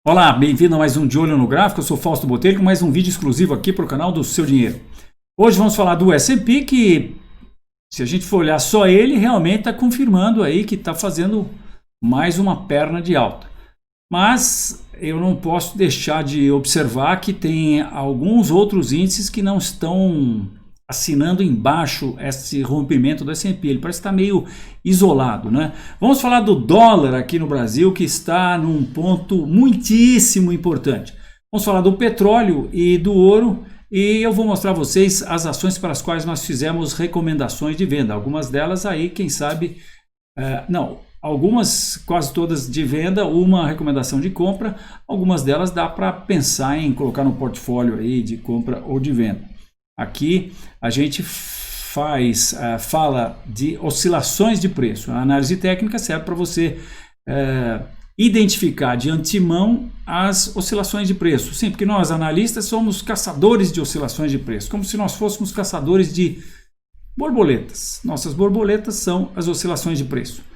Olá, bem-vindo a mais um De Olho no Gráfico. Eu sou Fausto Botelho com mais um vídeo exclusivo aqui para o canal do Seu Dinheiro. Hoje vamos falar do S&P que, se a gente for olhar só ele, realmente está confirmando aí que está fazendo mais uma perna de alta. Mas eu não posso deixar de observar que tem alguns outros índices que não estão assinando embaixo esse rompimento do S&P. Ele parece estar meio isolado, né? Vamos falar do dólar aqui no Brasil, que está num ponto muitíssimo importante. Vamos falar do petróleo e do ouro, e eu vou mostrar a vocês as ações para as quais nós fizemos recomendações de venda. Algumas delas aí, quem sabe, algumas, quase todas de venda, uma recomendação de compra. Algumas delas dá para pensar em colocar no portfólio aí de compra ou de venda. Aqui a gente fala de oscilações de preço. A análise técnica serve para você identificar de antemão as oscilações de preço. Sim, porque nós analistas somos caçadores de oscilações de preço, como se nós fôssemos caçadores de borboletas. Nossas borboletas são as oscilações de preço.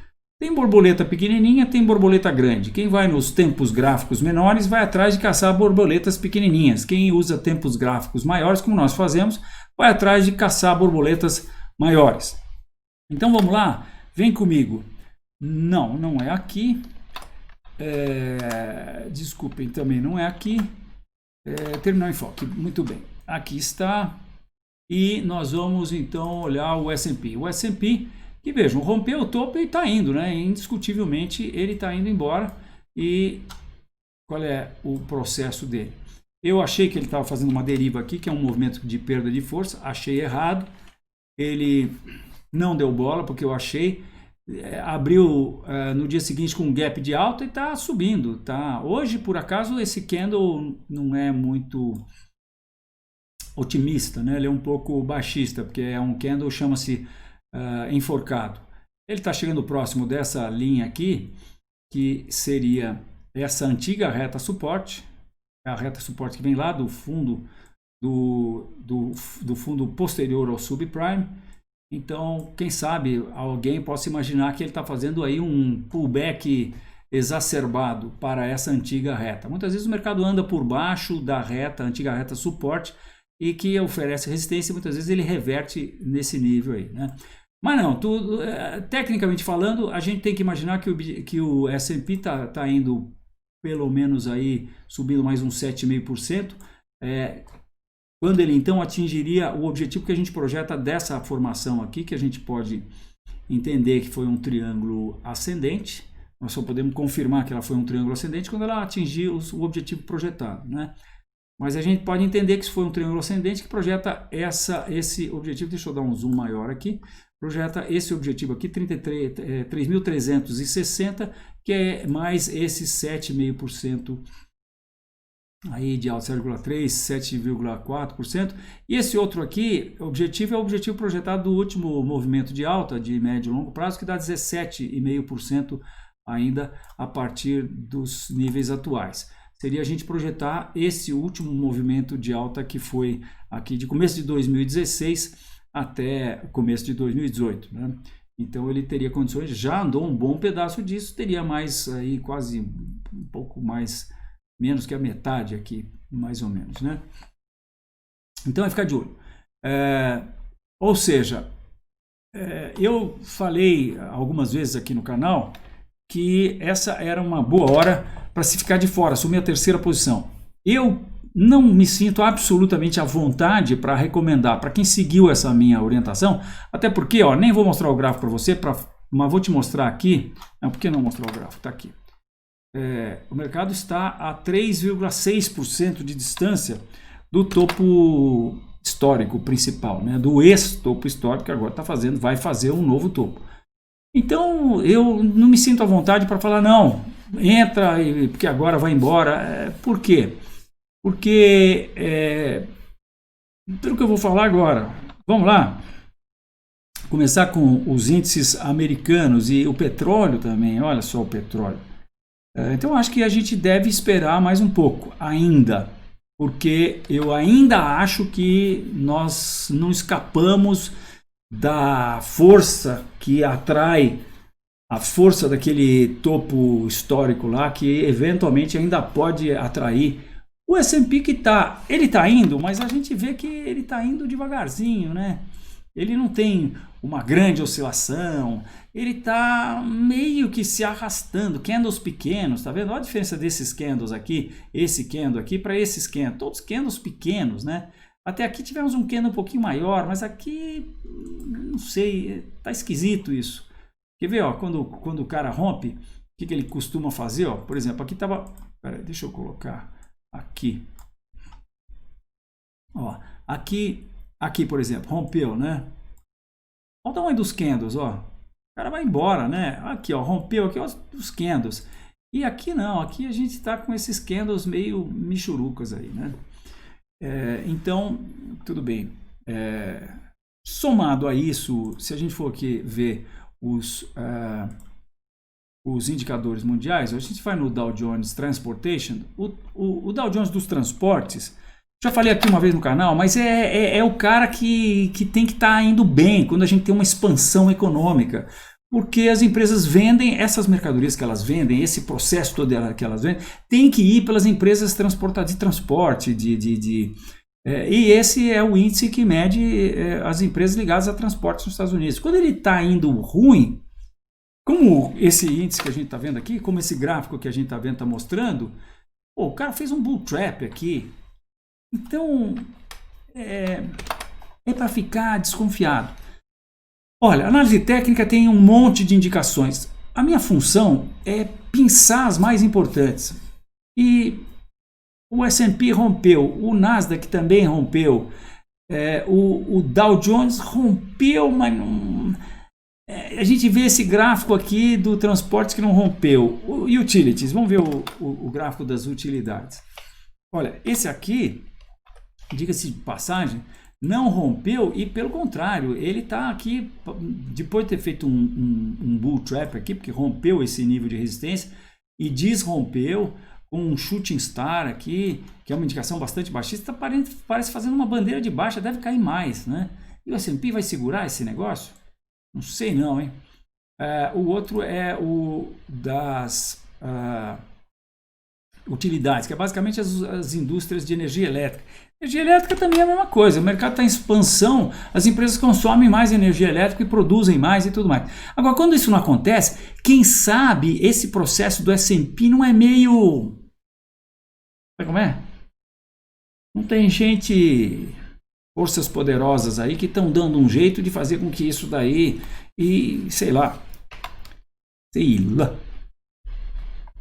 Tem borboleta pequenininha, tem borboleta grande. Quem vai nos tempos gráficos menores vai atrás de caçar borboletas pequenininhas. Quem usa tempos gráficos maiores, como nós fazemos, vai atrás de caçar borboletas maiores. Então vamos lá, vem comigo. Não é aqui. Desculpem, também não é aqui. Terminal enfoque, muito bem. Aqui está. E nós vamos então olhar o S&P. O S&P, que vejam, rompeu o topo e está indo, né? Indiscutivelmente ele está indo embora. E qual é o processo dele? Eu achei que ele estava fazendo uma deriva aqui, que é um movimento de perda de força. Achei errado. Ele não deu bola, porque eu achei. Abriu no dia seguinte com um gap de alta e está subindo. Tá? Hoje, por acaso, esse candle não é muito otimista, né? Ele é um pouco baixista, porque é um candle, chama-se enforcado. Ele está chegando próximo dessa linha aqui, que seria essa antiga reta suporte, a reta suporte que vem lá do fundo do fundo posterior ao subprime. Então, quem sabe alguém possa imaginar que ele está fazendo aí um pullback exacerbado para essa antiga reta. Muitas vezes o mercado anda por baixo da reta, antiga reta suporte, e que oferece resistência, muitas vezes ele reverte nesse nível aí, né? Mas não, tecnicamente falando, a gente tem que imaginar que o S&P tá indo pelo menos aí, subindo mais uns 7,5%, quando ele então atingiria o objetivo que a gente projeta dessa formação aqui, que a gente pode entender que foi um triângulo ascendente. Nós só podemos confirmar que ela foi um triângulo ascendente quando ela atingir o objetivo projetado, né? Mas a gente pode entender que isso foi um triângulo ascendente que projeta esse objetivo. Deixa eu dar um zoom maior aqui. Projeta esse objetivo aqui, 3.360, que é mais esse 7,5% aí de alta, 7,3%, 7,4%. E esse outro aqui, objetivo é o objetivo projetado do último movimento de alta de médio e longo prazo, que dá 17,5% ainda a partir dos níveis atuais. Seria a gente projetar esse último movimento de alta que foi aqui de começo de 2016 até começo de 2018, né? Então ele teria condições, já andou um bom pedaço disso, teria mais aí quase um pouco mais, menos que a metade aqui, mais ou menos, né? Então é ficar de olho. Ou seja, eu falei algumas vezes aqui no canal que essa era uma boa hora para se ficar de fora, assumir a terceira posição. Eu não me sinto absolutamente à vontade para recomendar para quem seguiu essa minha orientação, até porque, nem vou mostrar o gráfico para você, mas vou te mostrar aqui. Não, por que não mostrar o gráfico? Está aqui. O mercado está a 3,6% de distância do topo histórico principal, né? Do ex-topo histórico, que agora vai fazer um novo topo. Então, eu não me sinto à vontade para falar, não, entra, porque agora vai embora. Por quê? Porque, pelo que eu vou falar agora, vamos lá, começar com os índices americanos e o petróleo também, olha só o petróleo. Então, acho que a gente deve esperar mais um pouco ainda, porque eu ainda acho que nós não escapamos da força que atrai a força daquele topo histórico lá que eventualmente ainda pode atrair o S&P que ele está indo, mas a gente vê que ele está indo devagarzinho, né? Ele não tem uma grande oscilação, ele está meio que se arrastando, candles pequenos, tá vendo? Olha a diferença desses candles aqui, esse candle aqui para esses candles, todos candles pequenos, né? Até aqui tivemos um candle um pouquinho maior, mas aqui, não sei, tá esquisito isso. Quer ver, ó, quando o cara rompe, o que ele costuma fazer, ó? Por exemplo, aqui tava, peraí, deixa eu colocar aqui, ó, aqui, por exemplo, rompeu, né? Olha o tamanho dos candles, ó. O cara vai embora, né? Aqui, ó, rompeu aqui, ó, os candles. E aqui não, aqui a gente tá com esses candles meio michurucas aí, né? Então, tudo bem. Somado a isso, se a gente for aqui ver os indicadores mundiais, a gente vai no Dow Jones Transportation, o Dow Jones dos transportes, já falei aqui uma vez no canal, mas é o cara que tem que estar indo bem quando a gente tem uma expansão econômica, porque as empresas vendem essas mercadorias que elas vendem, esse processo todo que elas vendem, tem que ir pelas empresas de transporte, e esse é o índice que mede as empresas ligadas a transportes nos Estados Unidos. Quando ele está indo ruim, como esse índice que a gente está vendo aqui, como esse gráfico que a gente está vendo está mostrando, o cara fez um bull trap aqui. Então, é para ficar desconfiado. Olha, a análise técnica tem um monte de indicações. A minha função é pensar as mais importantes. E o S&P rompeu, o Nasdaq também rompeu, o Dow Jones rompeu, mas não... a gente vê esse gráfico aqui do transporte que não rompeu. O Utilities, vamos ver o gráfico das utilidades. Olha, esse aqui, diga-se de passagem, não rompeu e, pelo contrário, ele está aqui, depois de ter feito um bull trap aqui, porque rompeu esse nível de resistência e desrompeu com um shooting star aqui, que é uma indicação bastante baixista, parece fazendo uma bandeira de baixa, deve cair mais, né? E o S&P vai segurar esse negócio? Não sei não, hein? O outro é o das utilidades, que é basicamente as indústrias de energia elétrica. Energia elétrica também é a mesma coisa, o mercado está em expansão, as empresas consomem mais energia elétrica e produzem mais e tudo mais. Agora, quando isso não acontece, quem sabe esse processo do S&P não é meio... Sabe como é? Não tem gente... forças poderosas aí que estão dando um jeito de fazer com que isso daí e sei lá,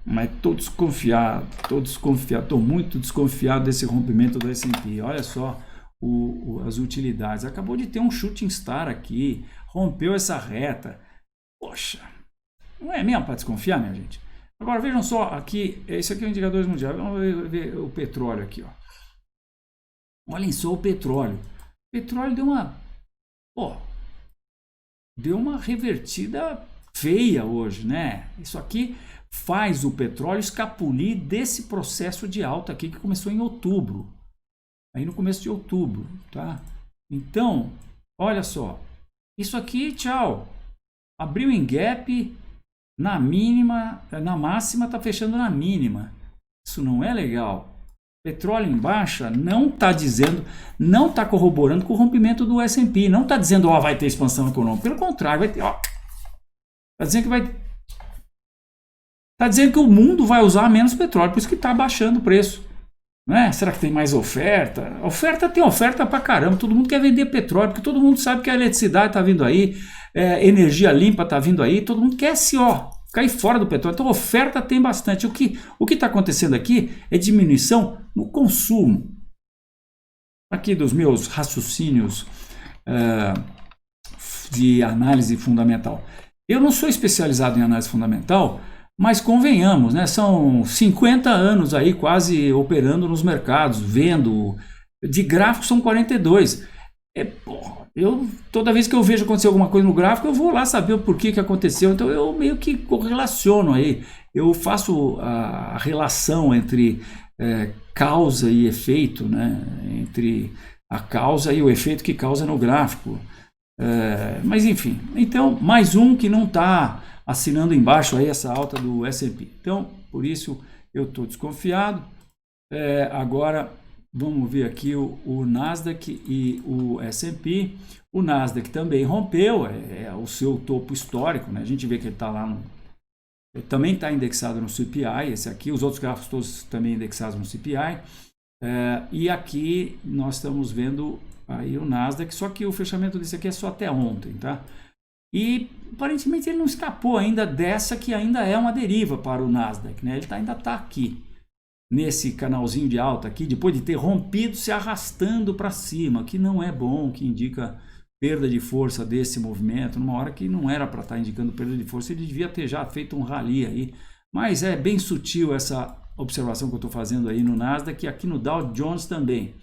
mas estou desconfiado, estou muito desconfiado desse rompimento do S&P. Olha só as utilidades, acabou de ter um shooting star aqui, rompeu essa reta, poxa, não é mesmo para desconfiar, minha gente? Agora vejam só, aqui, esse aqui é o indicador mundial, vamos ver o petróleo aqui, ó. Olhem só o petróleo. O petróleo deu uma revertida feia hoje, né? Isso aqui faz o petróleo escapulir desse processo de alta aqui que começou em outubro. Aí no começo de outubro, tá? Então, olha só. Isso aqui, tchau. Abriu em gap na mínima, na máxima tá fechando na mínima. Isso não é legal. Petróleo em baixa não está dizendo, não está corroborando com o rompimento do S&P, não está dizendo, ó, vai ter expansão econômica, pelo contrário, vai ter, ó, está dizendo que está dizendo que o mundo vai usar menos petróleo, por isso que está baixando o preço, né? Será que tem mais oferta? Tem oferta pra caramba, todo mundo quer vender petróleo, porque todo mundo sabe que a eletricidade está vindo aí, energia limpa está vindo aí, todo mundo quer cair fora do petróleo. Então, oferta tem bastante. O que está acontecendo aqui é diminuição no consumo. Aqui dos meus raciocínios de análise fundamental. Eu não sou especializado em análise fundamental, mas convenhamos, né? São 50 anos aí quase operando nos mercados, vendo. De gráfico são 42. Toda vez que eu vejo acontecer alguma coisa no gráfico, eu vou lá saber o porquê que aconteceu. Então eu meio que correlaciono aí. Eu faço a relação entre causa e efeito, né? Entre a causa e o efeito que causa no gráfico. Mas enfim, então mais um que não está assinando embaixo aí essa alta do S&P. Então, por isso eu estou desconfiado. Agora, vamos ver aqui o Nasdaq e o S&P. O Nasdaq também rompeu, o seu topo histórico, né? A gente vê que ele está lá ele também está indexado no CPI, esse aqui, os outros gráficos todos também indexados no CPI. E aqui nós estamos vendo aí o Nasdaq, só que o fechamento desse aqui é só até ontem, tá? E aparentemente ele não escapou ainda dessa que ainda é uma deriva para o Nasdaq, né? Ele ainda está aqui, nesse canalzinho de alta aqui, depois de ter rompido, se arrastando para cima, que não é bom, que indica perda de força desse movimento, numa hora que não era para estar indicando perda de força, ele devia ter já feito um rally aí, mas é bem sutil essa observação que eu estou fazendo aí no Nasdaq, e aqui no Dow Jones também.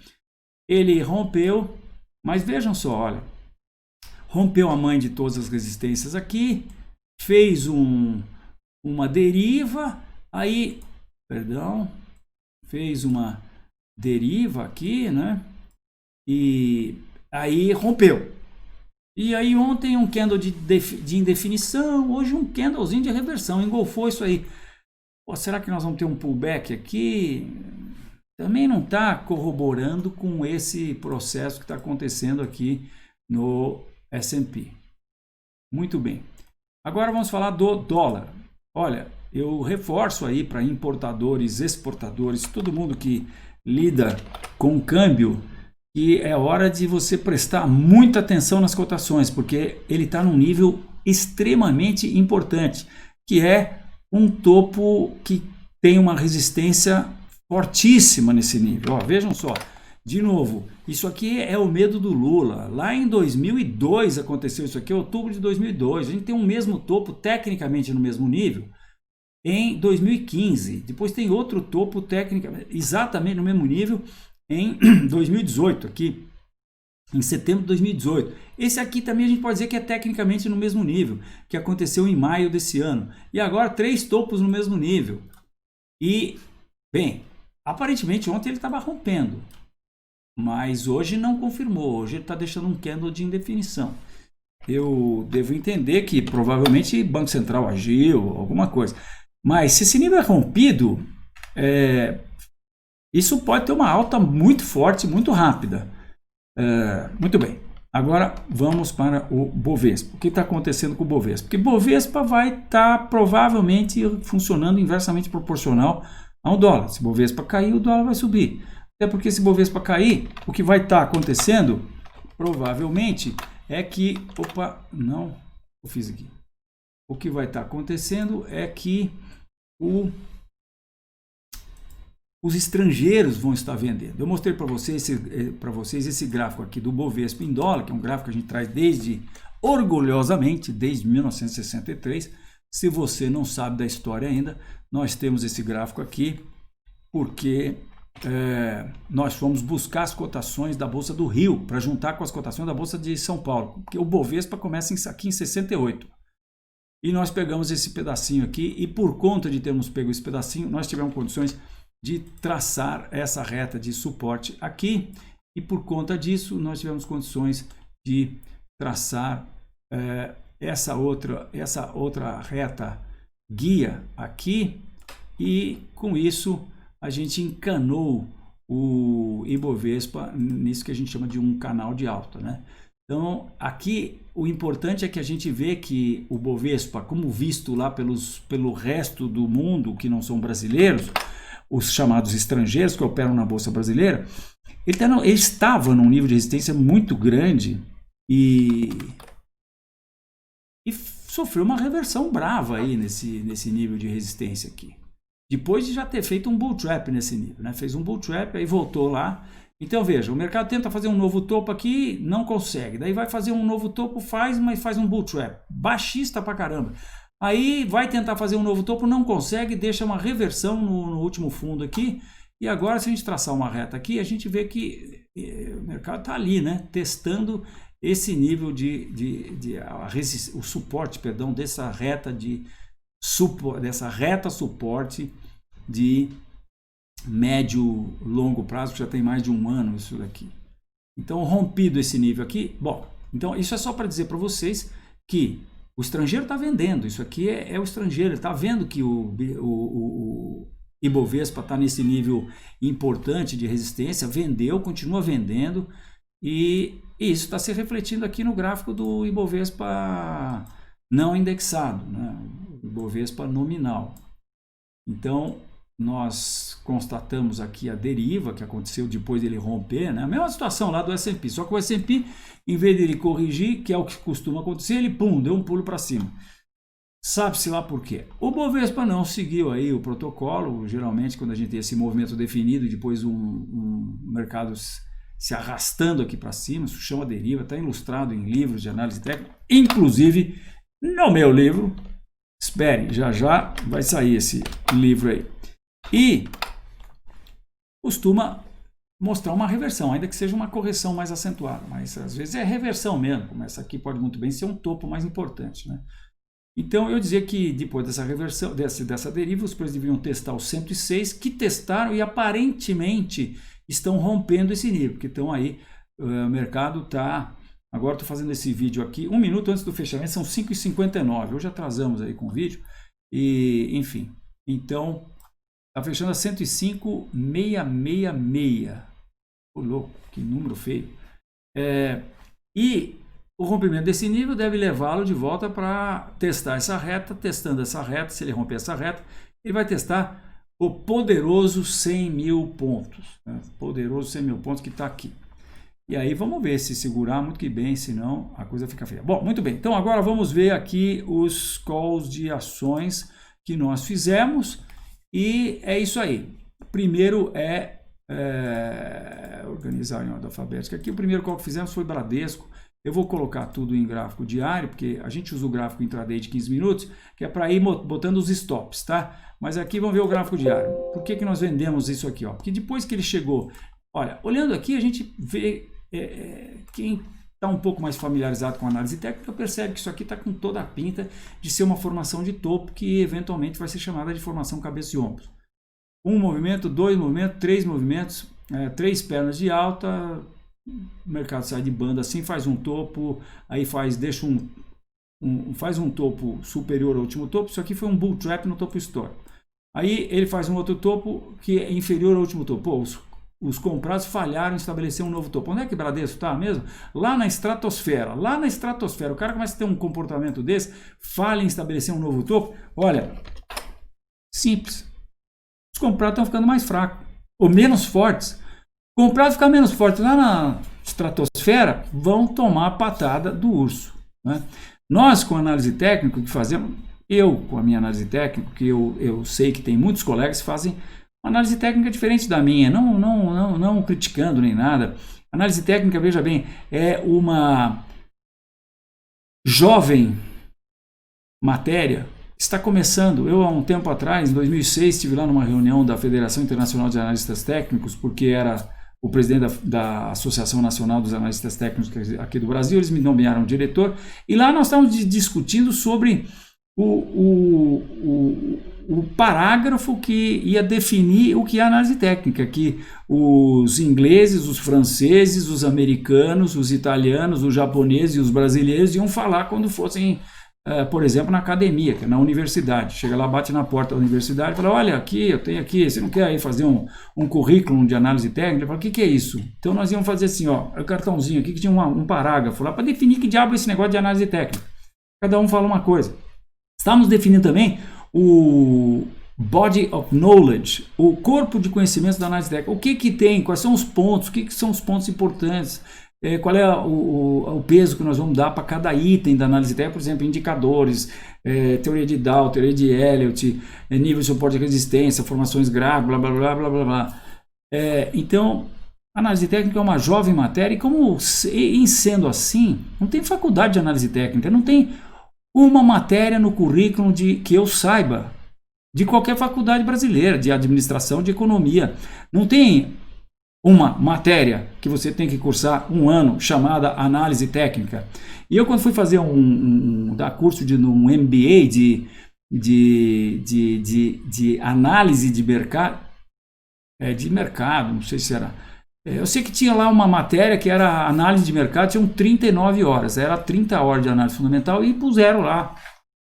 Ele rompeu, mas vejam só, olha, rompeu a mãe de todas as resistências aqui, fez uma deriva, aí, fez uma deriva aqui, né? E aí rompeu. E aí ontem um candle de indefinição, hoje um candlezinho de reversão, engolfou isso aí. Pô, será que nós vamos ter um pullback aqui? Também não está corroborando com esse processo que está acontecendo aqui no S&P. Muito bem. Agora vamos falar do dólar. Olha, eu reforço aí para importadores, exportadores, todo mundo que lida com câmbio, que é hora de você prestar muita atenção nas cotações, porque ele está num nível extremamente importante, que é um topo que tem uma resistência fortíssima nesse nível. Ó, vejam só, de novo, isso aqui é o medo do Lula. Lá em 2002 aconteceu isso aqui, outubro de 2002. A gente tem um mesmo topo, tecnicamente no mesmo nível, em 2015. Depois tem outro topo, tecnicamente, exatamente no mesmo nível, em 2018, aqui, em setembro de 2018. Esse aqui também a gente pode dizer que é tecnicamente no mesmo nível, que aconteceu em maio desse ano. E agora 3 topos no mesmo nível. E, bem, aparentemente ontem ele estava rompendo, mas hoje não confirmou. Hoje ele está deixando um candle de indefinição. Eu devo entender que provavelmente o Banco Central agiu, alguma coisa. Mas se esse nível é rompido, isso pode ter uma alta muito forte, muito rápida. Muito bem. Agora vamos para o Bovespa. O que está acontecendo com o Bovespa? Porque o Bovespa vai estar provavelmente funcionando inversamente proporcional ao dólar. Se o Bovespa cair, o dólar vai subir. Até porque se o Bovespa cair, o que vai estar acontecendo, provavelmente, é que... Opa, não, eu fiz aqui. O que vai estar acontecendo é que os estrangeiros vão estar vendendo. Eu mostrei para vocês esse gráfico aqui do Bovespa em dólar, que é um gráfico que a gente traz orgulhosamente, desde 1963. Se você não sabe da história ainda, nós temos esse gráfico aqui porque nós fomos buscar as cotações da Bolsa do Rio para juntar com as cotações da Bolsa de São Paulo, porque o Bovespa começa aqui em 68. E nós pegamos esse pedacinho aqui e por conta de termos pego esse pedacinho, nós tivemos condições de traçar essa reta de suporte aqui e por conta disso nós tivemos condições de traçar essa outra reta guia aqui e com isso a gente encanou o Ibovespa nisso que a gente chama de um canal de alta, né? Então aqui o importante é que a gente vê que o Bovespa, como visto lá pelo resto do mundo que não são brasileiros, os chamados estrangeiros que operam na Bolsa Brasileira, ele estava num nível de resistência muito grande e sofreu uma reversão brava aí nesse nível de resistência aqui. Depois de já ter feito um bull trap nesse nível, né? Fez um bull trap, aí voltou lá. Então veja, o mercado tenta fazer um novo topo aqui, não consegue. Daí vai fazer um novo topo, mas faz um bull trap. Baixista pra caramba. Aí vai tentar fazer um novo topo, não consegue, deixa uma reversão no último fundo aqui. E agora, se a gente traçar uma reta aqui, a gente vê que o mercado está ali, né? Testando esse nível o suporte, perdão, dessa reta suporte de médio longo prazo, que já tem mais de um ano isso daqui. Então, rompido esse nível aqui, bom, então isso é só para dizer para vocês que O estrangeiro está vendendo, isso aqui é o estrangeiro, ele está vendo que o Ibovespa está nesse nível importante de resistência, vendeu, continua vendendo, e isso está se refletindo aqui no gráfico do Ibovespa não indexado, né? O Ibovespa nominal. Então, nós constatamos aqui a deriva que aconteceu depois dele romper, né? A mesma situação lá do S&P, só que o S&P, em vez dele corrigir, que é o que costuma acontecer, ele pum, deu um pulo para cima. Sabe-se lá por quê. O Bovespa não seguiu aí o protocolo. Geralmente, quando a gente tem esse movimento definido e depois um mercado se arrastando aqui para cima, isso chama deriva, está ilustrado em livros de análise técnica, inclusive no meu livro. Espere, já já vai sair esse livro aí. E costuma mostrar uma reversão, ainda que seja uma correção mais acentuada, mas às vezes é reversão mesmo, como essa aqui pode muito bem ser um topo mais importante, né? Então eu dizia que depois dessa reversão, dessa deriva, os preços deveriam testar os 106, que testaram e aparentemente estão rompendo esse nível, porque estão aí, o mercado está... Agora estou fazendo esse vídeo aqui, 1 minuto antes do fechamento, são 5h59, hoje atrasamos aí com o vídeo, e enfim, então está fechando a 105,666, ô louco, que número feio, e o rompimento desse nível deve levá-lo de volta para testar essa reta, testando essa reta, se ele romper essa reta, ele vai testar o poderoso 100 mil pontos, né? Poderoso 100 mil pontos que está aqui. E aí vamos ver se segurar muito que bem, senão a coisa fica feia. Bom, muito bem. Então agora vamos ver aqui os calls de ações que nós fizemos. E é isso aí. Primeiro organizar em ordem alfabética. Aqui o primeiro call que fizemos foi Bradesco. Eu vou colocar tudo em gráfico diário, porque a gente usa o gráfico intraday de 15 minutos, que é para ir botando os stops, tá? Mas aqui vamos ver o gráfico diário. Por que nós vendemos isso aqui? Ó? Porque depois que ele chegou... Olha, olhando aqui a gente vê... quem está um pouco mais familiarizado com a análise técnica percebe que isso aqui está com toda a pinta de ser uma formação de topo que eventualmente vai ser chamada de formação cabeça e ombros. Um movimento, dois movimentos, três movimentos, três pernas de alta, o mercado sai de banda assim, faz um topo, aí deixa faz um topo superior ao último topo. Isso aqui foi um bull trap no topo histórico. Aí ele faz um outro topo que é inferior ao último topo. Pô, os comprados falharam em estabelecer um novo topo. Onde é que Bradesco está mesmo? Lá na estratosfera. Lá na estratosfera. O cara começa a ter um comportamento desse, falha em estabelecer um novo topo. Olha, simples. Os comprados estão ficando mais fracos, ou menos fortes. O comprado ficar menos forte lá na estratosfera, vão tomar a patada do urso, né? Nós, com análise técnica, o que fazemos... Eu, com a minha análise técnica, que eu sei que tem muitos colegas que fazem uma análise técnica diferente da minha, não criticando nem nada. Análise técnica, veja bem, é uma jovem matéria, está começando. Eu, há um tempo atrás, em 2006, estive lá numa reunião da Federação Internacional de Analistas Técnicos, porque era o presidente da Associação Nacional dos Analistas Técnicos aqui do Brasil, eles me nomearam diretor, e lá nós estávamos discutindo sobre o parágrafo que ia definir o que é análise técnica, que os ingleses, os franceses, os americanos, os italianos, os japoneses e os brasileiros iam falar quando fossem, por exemplo, na academia, que é na universidade. Chega lá, bate na porta da universidade e fala, olha, aqui, eu tenho aqui, você não quer aí fazer um currículo de análise técnica? Fala, o que é isso? Então nós íamos fazer assim, ó, o cartãozinho aqui que tinha um parágrafo lá para definir que diabo é esse negócio de análise técnica. Cada um fala uma coisa. Estamos definindo também o body of knowledge, o corpo de conhecimentos da análise técnica. O que tem, quais são os pontos, o que são os pontos importantes, qual é o peso que nós vamos dar para cada item da análise técnica, por exemplo, indicadores, teoria de Dow, teoria de Elliott, nível de suporte e resistência, formações gráficas, blá, blá, blá, blá, blá, blá. Então, a análise técnica é uma jovem matéria e em sendo assim, não tem faculdade de análise técnica, não tem uma matéria no currículo que eu saiba, de qualquer faculdade brasileira, de administração, de economia. Não tem uma matéria que você tem que cursar um ano, chamada análise técnica. E eu, quando fui fazer dar curso um MBA de análise de mercado, não sei se era, Eu sei que tinha lá uma matéria que era análise de mercado, tinham 39 horas, era 30 horas de análise fundamental e puseram lá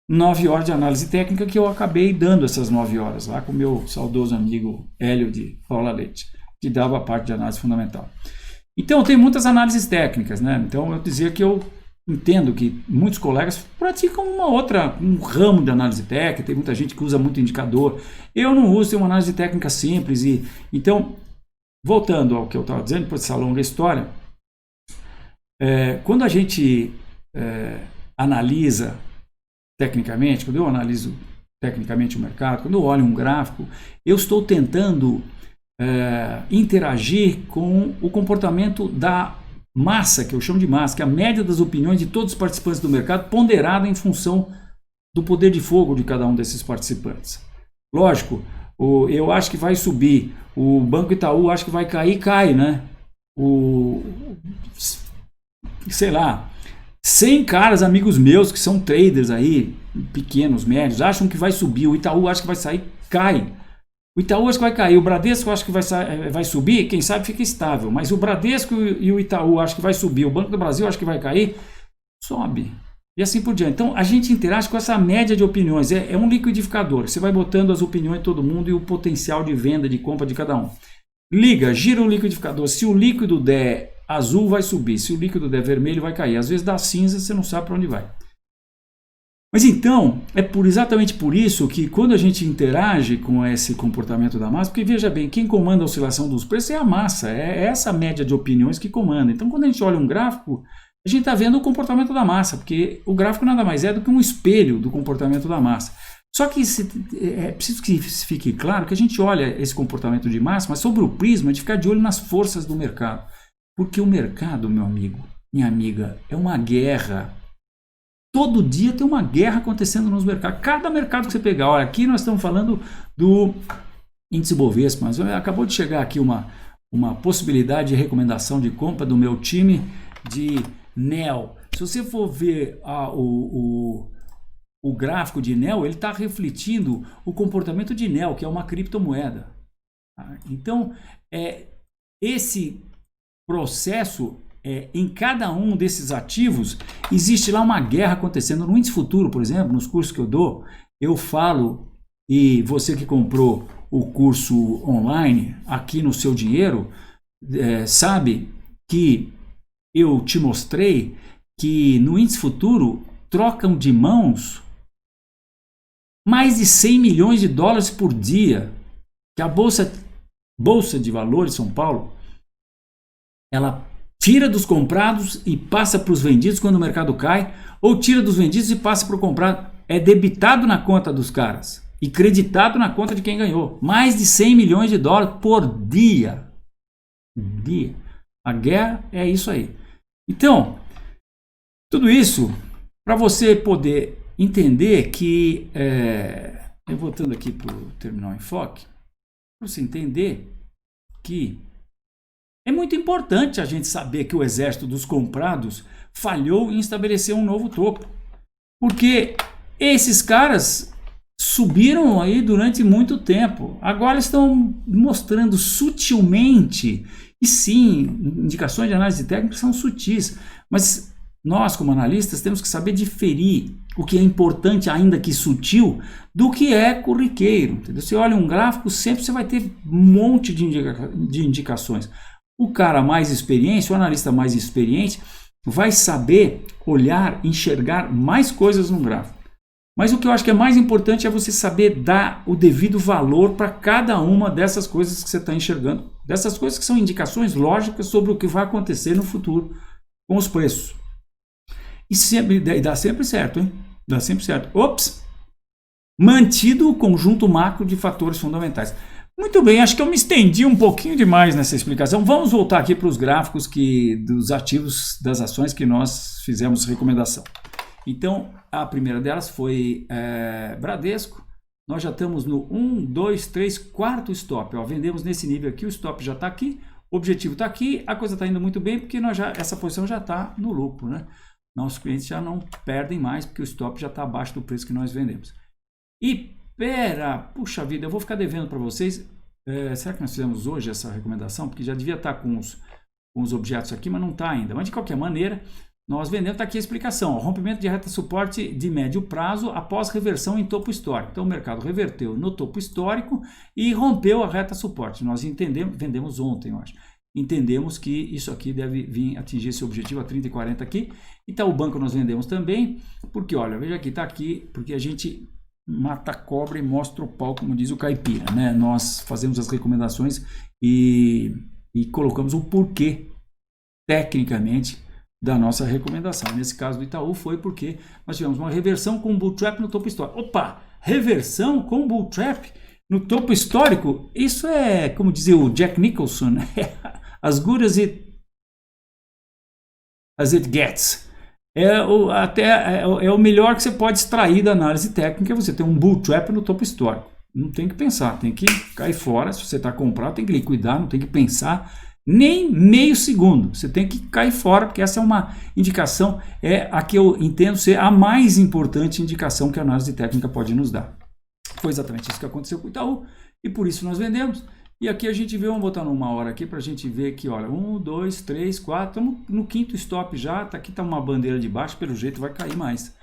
9 horas de análise técnica, que eu acabei dando essas 9 horas lá com o meu saudoso amigo Hélio de Paula Leite, que dava a parte de análise fundamental. Então tem muitas análises técnicas, né? Então eu dizia que eu entendo que muitos colegas praticam um ramo de análise técnica, tem muita gente que usa muito indicador. Eu não uso, tenho uma análise técnica simples. Então, voltando ao que eu estava dizendo, por essa longa história, quando a gente analisa tecnicamente, quando eu analiso tecnicamente o mercado, quando eu olho um gráfico, eu estou tentando interagir com o comportamento da massa, que eu chamo de massa, que é a média das opiniões de todos os participantes do mercado, ponderada em função do poder de fogo de cada um desses participantes. Lógico, eu acho que vai subir, o Banco Itaú acho que vai cair, cai, né? Sei lá, 100 caras, amigos meus, que são traders aí, pequenos, médios, acham que vai subir, o Itaú acha que vai sair, cai. O Itaú acho que vai cair, o Bradesco acho que vai subir, quem sabe fica estável, mas o Bradesco e o Itaú acho que vai subir, o Banco do Brasil acho que vai cair, sobe. E assim por diante. Então a gente interage com essa média de opiniões, é um liquidificador, você vai botando as opiniões de todo mundo e o potencial de venda, de compra de cada um. Gira o liquidificador, se o líquido der azul vai subir, se o líquido der vermelho vai cair, às vezes dá cinza, você não sabe para onde vai. Mas então, exatamente por isso que quando a gente interage com esse comportamento da massa, porque veja bem, quem comanda a oscilação dos preços é a massa, é essa média de opiniões que comanda. Então quando a gente olha um gráfico, a gente está vendo o comportamento da massa, porque o gráfico nada mais é do que um espelho do comportamento da massa. Só que é preciso que fique claro que a gente olha esse comportamento de massa, mas sobre o prisma de ficar de olho nas forças do mercado. Porque o mercado, meu amigo, minha amiga, é uma guerra. Todo dia tem uma guerra acontecendo nos mercados. Cada mercado que você pegar, olha, aqui nós estamos falando do índice Bovespa, mas acabou de chegar aqui uma possibilidade de recomendação de compra do meu time de NEL. Se você for ver o gráfico de NEL, ele está refletindo o comportamento de NEL, que é uma criptomoeda. Então, esse processo, em cada um desses ativos, existe lá uma guerra acontecendo. No índice futuro, por exemplo, nos cursos que eu dou, eu falo, e você que comprou o curso online aqui no Seu Dinheiro, sabe que eu te mostrei que no índice futuro trocam de mãos mais de 100 milhões de dólares por dia, que a Bolsa de Valores de São Paulo, ela tira dos comprados e passa para os vendidos quando o mercado cai, ou tira dos vendidos e passa para o comprado. É debitado na conta dos caras e creditado na conta de quem ganhou. Mais de 100 milhões de dólares por dia. A guerra é isso aí. Então, tudo isso para você poder entender que, voltando aqui para o Terminal Enfoque, para você entender que é muito importante a gente saber que o exército dos comprados falhou em estabelecer um novo topo. Porque esses caras subiram aí durante muito tempo. Agora estão mostrando sutilmente, e sim, indicações de análise técnica são sutis, mas nós, como analistas, temos que saber diferir o que é importante, ainda que sutil, do que é corriqueiro. Entendeu? Você olha um gráfico, sempre você vai ter um monte de indicações. O cara mais experiente, o analista mais experiente, vai saber olhar, enxergar mais coisas no gráfico. Mas o que eu acho que é mais importante é você saber dar o devido valor para cada uma dessas coisas que você está enxergando. Dessas coisas que são indicações lógicas sobre o que vai acontecer no futuro com os preços. E dá sempre certo, hein? Dá sempre certo. Ops! Mantido o conjunto macro de fatores fundamentais. Muito bem, acho que eu me estendi um pouquinho demais nessa explicação. Vamos voltar aqui para os gráficos dos ativos das ações que nós fizemos recomendação. Então, a primeira delas foi Bradesco. Nós já estamos no 1, 2, 3, quarto stop. Ó, vendemos nesse nível aqui, o stop já está aqui, o objetivo está aqui, a coisa está indo muito bem porque essa posição já está no lucro, né? Nossos clientes já não perdem mais porque o stop já está abaixo do preço que nós vendemos. E puxa vida, eu vou ficar devendo para vocês. será que nós fizemos hoje essa recomendação? Porque já devia estar com os objetos aqui, mas não está ainda. Mas de qualquer maneira, nós vendemos, está aqui a explicação. Ó, rompimento de reta suporte de médio prazo após reversão em topo histórico. Então o mercado reverteu no topo histórico e rompeu a reta suporte. Nós vendemos ontem, eu acho. Entendemos que isso aqui deve vir atingir esse objetivo a 30,40 aqui. Então o banco nós vendemos também, porque olha, veja aqui, está aqui, porque a gente mata a cobra e mostra o pau, como diz o caipira, né? Nós fazemos as recomendações e colocamos o porquê, tecnicamente, da nossa recomendação. Nesse caso do Itaú foi porque nós tivemos uma reversão com bull trap no topo histórico. Opa! Reversão com bull trap no topo histórico? Isso é, como dizia o Jack Nicholson, né? As good as it gets. É o melhor que você pode extrair da análise técnica, você tem um bull trap no topo histórico. Não tem que pensar, tem que cair fora. Se você está comprado, tem que liquidar, não tem que pensar nem meio segundo. Você tem que cair fora, porque essa é uma indicação, a que eu entendo ser a mais importante indicação que a análise técnica pode nos dar. Foi exatamente isso que aconteceu com o Itaú, e por isso nós vendemos. E aqui a gente vê, vamos botar numa hora aqui para a gente ver que, olha, 1, 2, 3, 4, estamos no quinto stop já, aqui está uma bandeira de baixo, pelo jeito vai cair mais.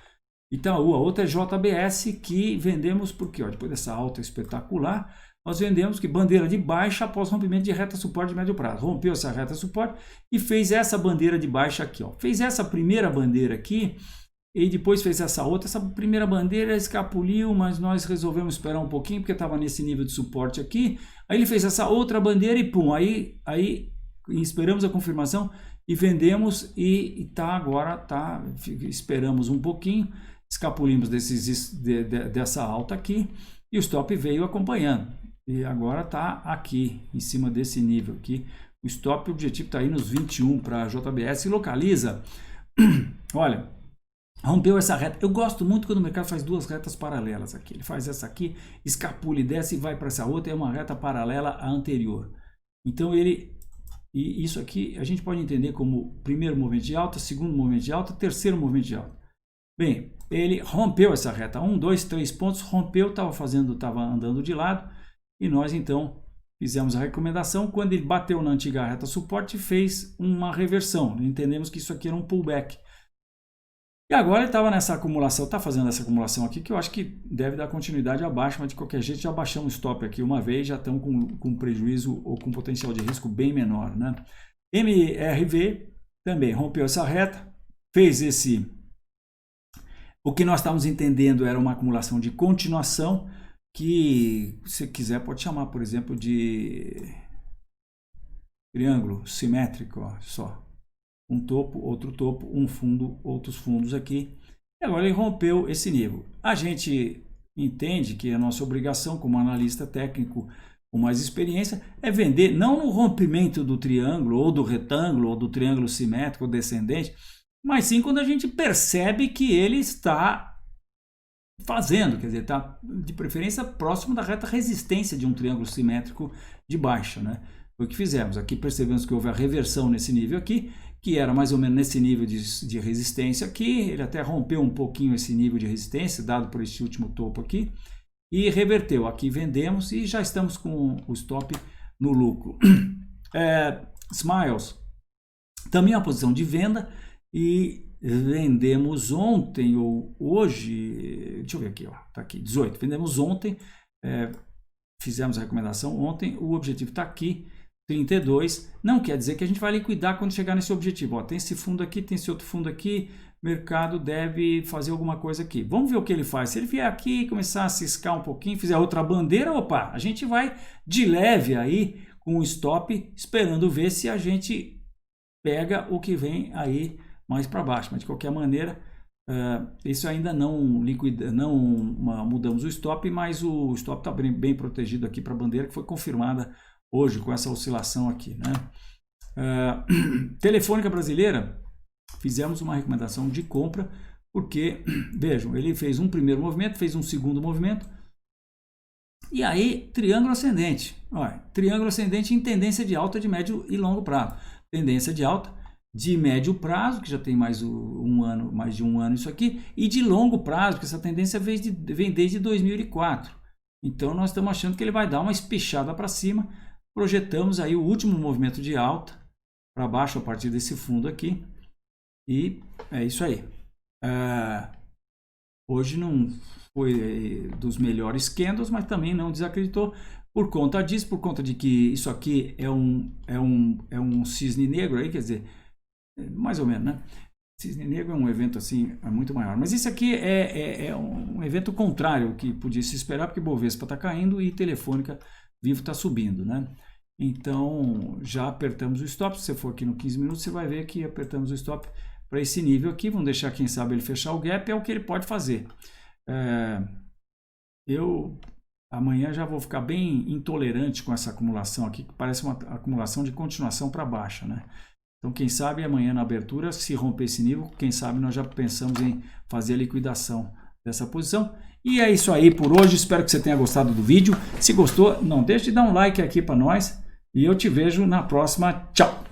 Itaú, a outra é JBS, que vendemos porque, ó, depois dessa alta espetacular, nós vendemos que bandeira de baixa após rompimento de reta suporte de médio prazo. Rompeu essa reta suporte e fez essa bandeira de baixa aqui, ó. Fez essa primeira bandeira aqui e depois fez essa outra. Essa primeira bandeira escapuliu, mas nós resolvemos esperar um pouquinho porque estava nesse nível de suporte aqui. Aí ele fez essa outra bandeira e pum, aí esperamos a confirmação e vendemos e agora esperamos um pouquinho, escapulimos dessa alta aqui e o stop veio acompanhando. E agora está aqui, em cima desse nível aqui. O stop, o objetivo está aí nos 21 para a JBS. E localiza, olha, rompeu essa reta. Eu gosto muito quando o mercado faz duas retas paralelas aqui. Ele faz essa aqui, escapula e desce e vai para essa outra. É uma reta paralela à anterior. Então e isso aqui a gente pode entender como primeiro movimento de alta, segundo movimento de alta, terceiro movimento de alta. Bem, ele rompeu essa reta. 1, 2, 3 pontos, rompeu, estava andando de lado. E nós, então, fizemos a recomendação. Quando ele bateu na antiga reta suporte, fez uma reversão. Entendemos que isso aqui era um pullback. E agora ele estava nessa acumulação, está fazendo essa acumulação aqui, que eu acho que deve dar continuidade abaixo, mas de qualquer jeito já baixamos o stop aqui uma vez, já estamos com prejuízo ou com potencial de risco bem menor, né? MRV também rompeu essa reta, fez esse... O que nós estávamos entendendo era uma acumulação de continuação, que se quiser pode chamar, por exemplo, de triângulo simétrico, ó, só. Um topo, outro topo, um fundo, outros fundos aqui. E agora ele rompeu esse nível. A gente entende que a nossa obrigação como analista técnico com mais experiência é vender não no rompimento do triângulo, ou do retângulo, ou do triângulo simétrico ou descendente, mas sim quando a gente percebe que ele está fazendo, quer dizer, está de preferência próximo da reta resistência de um triângulo simétrico de baixa, né? Foi o que fizemos. Aqui percebemos que houve a reversão nesse nível aqui, que era mais ou menos nesse nível de resistência aqui. Ele até rompeu um pouquinho esse nível de resistência, dado por este último topo aqui, e reverteu. Aqui vendemos e já estamos com o stop no lucro. Smiles, também é uma posição de venda, e vendemos ontem ou hoje, deixa eu ver aqui, ó, tá aqui, 18, vendemos ontem, fizemos a recomendação ontem, o objetivo está aqui, 32, não quer dizer que a gente vai liquidar quando chegar nesse objetivo, ó, tem esse fundo aqui, tem esse outro fundo aqui, mercado deve fazer alguma coisa aqui, vamos ver o que ele faz, se ele vier aqui começar a ciscar um pouquinho, fizer outra bandeira, opa, a gente vai de leve aí com o stop, esperando ver se a gente pega o que vem aí mais para baixo, mas de qualquer maneira, isso ainda não liquida, não mudamos o stop, mas o stop está bem protegido aqui para a bandeira que foi confirmada hoje com essa oscilação aqui, né? Telefônica Brasileira, fizemos uma recomendação de compra, porque, vejam, ele fez um primeiro movimento, fez um segundo movimento, e aí triângulo ascendente, olha, triângulo ascendente em tendência de alta de médio e longo prazo, tendência de alta de médio prazo, que já tem mais de um ano isso aqui, e de longo prazo, porque essa tendência vem desde 2004. Então nós estamos achando que ele vai dar uma espichada para cima. Projetamos aí o último movimento de alta para baixo a partir desse fundo aqui. E é isso aí. Hoje não foi dos melhores candles, mas também não desacreditou por conta disso, por conta de que isso aqui é um cisne negro aí, quer dizer, mais ou menos, né? Cisne negro é um evento assim muito maior, mas isso aqui é um evento contrário que podia se esperar, porque Bovespa está caindo e Telefônica Vivo está subindo, né? Então já apertamos o stop. Se você for aqui no 15 minutos, você vai ver que apertamos o stop para esse nível aqui. Vamos deixar, quem sabe, ele fechar o gap, é o que ele pode fazer. Eu amanhã já vou ficar bem intolerante com essa acumulação aqui, que parece uma acumulação de continuação para baixo, né? Então, quem sabe amanhã na abertura, se romper esse nível, quem sabe nós já pensamos em fazer a liquidação dessa posição. E é isso aí por hoje. Espero que você tenha gostado do vídeo. Se gostou, não deixe de dar um like aqui para nós. E eu te vejo na próxima. Tchau!